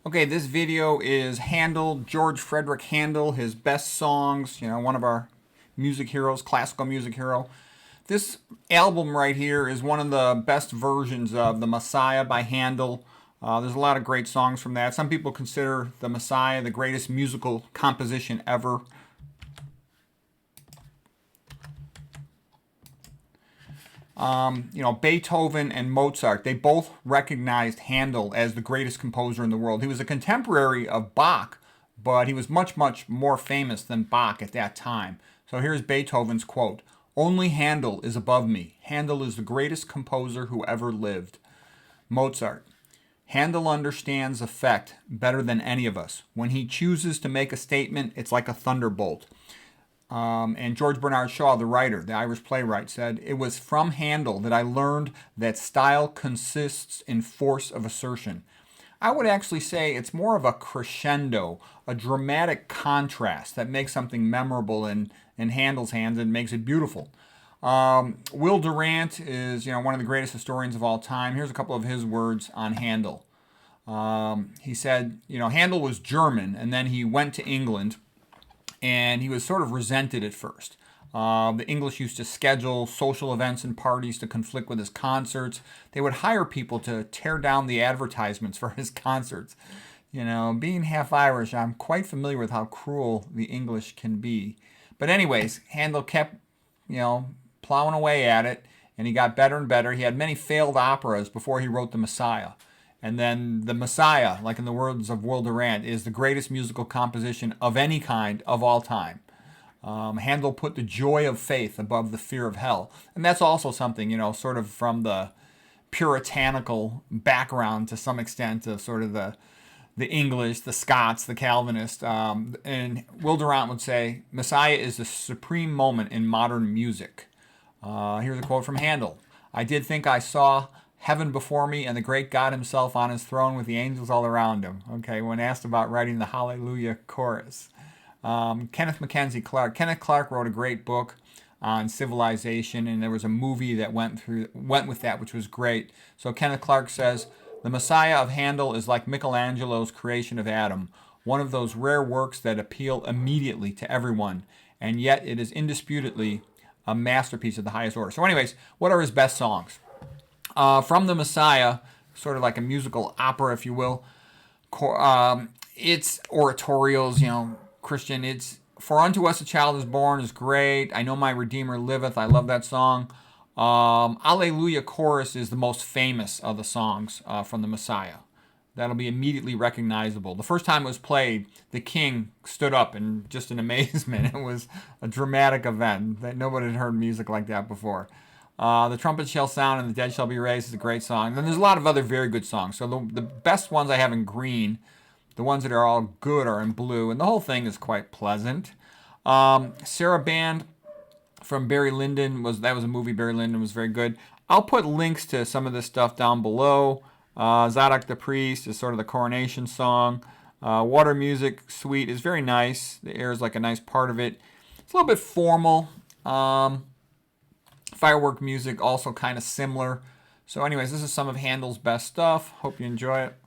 Okay, this video is Handel, George Frederick Handel, his best songs, one of our music heroes, classical music hero. This album right here is one of the best versions of The Messiah by Handel. There's a lot of great songs from that. Some people consider The Messiah the greatest musical composition ever. Beethoven and Mozart, they both recognized Handel as the greatest composer in the world. He was a contemporary of Bach, but he was much, much more famous than Bach at that time. So here's Beethoven's quote: "Only Handel is above me. Handel is the greatest composer who ever lived." Mozart: "Handel understands effect better than any of us. When he chooses to make a statement, it's like a thunderbolt." And George Bernard Shaw, the writer, the Irish playwright, said, "It was from Handel that I learned that style consists in force of assertion." I would actually say it's more of a crescendo, a dramatic contrast that makes something memorable in Handel's hands and makes it beautiful. Will Durant is, one of the greatest historians of all time. Here's a couple of his words on Handel. He said, Handel was German, and then he went to England, and he was sort of resented at first. The English used to schedule social events and parties to conflict with his concerts. They would hire people to tear down the advertisements for his concerts. Being half Irish, I'm quite familiar with how cruel the English can be. But anyways, Handel kept, plowing away at it, and he got better and better. He had many failed operas before he wrote The Messiah. And then The Messiah, like in the words of Will Durant, is the greatest musical composition of any kind of all time. Handel put the joy of faith above the fear of hell. And that's also something, sort of from the puritanical background to some extent of sort of the English, the Scots, the Calvinists. And Will Durant would say, "Messiah is the supreme moment in modern music." Here's a quote from Handel: "I did think I saw heaven before me and the great God himself on his throne with the angels all around him." Okay, when asked about writing the Hallelujah chorus. Kenneth Mackenzie Clark. Kenneth Clark wrote a great book on civilization, and there was a movie that went with that, which was great. So Kenneth Clark says, "The Messiah of Handel is like Michelangelo's creation of Adam, one of those rare works that appeal immediately to everyone, and yet it is indisputably a masterpiece of the highest order." So anyways, what are his best songs? From The Messiah, sort of like a musical opera, if you will. It's oratorials, Christian. It's "For unto us a child is born" is great. "I know my Redeemer liveth." I love that song. Alleluia chorus is the most famous of the songs from The Messiah. That'll be immediately recognizable. The first time it was played, the king stood up in just an amazement. It was a dramatic event. That nobody had heard music like that before. "The trumpet shall sound and the dead shall be raised" is a great song. And then there's a lot of other very good songs. So the best ones I have in green. The ones that are all good are in blue. And the whole thing is quite pleasant. Sarah Band from Barry Lyndon, that was a movie. Barry Lyndon was very good. I'll put links to some of this stuff down below. Zadok the Priest is sort of the coronation song. Water Music Suite is very nice. The air is like a nice part of it. It's a little bit formal. Firework music, also kind of similar. So anyways, this is some of Handel's best stuff. Hope you enjoy it.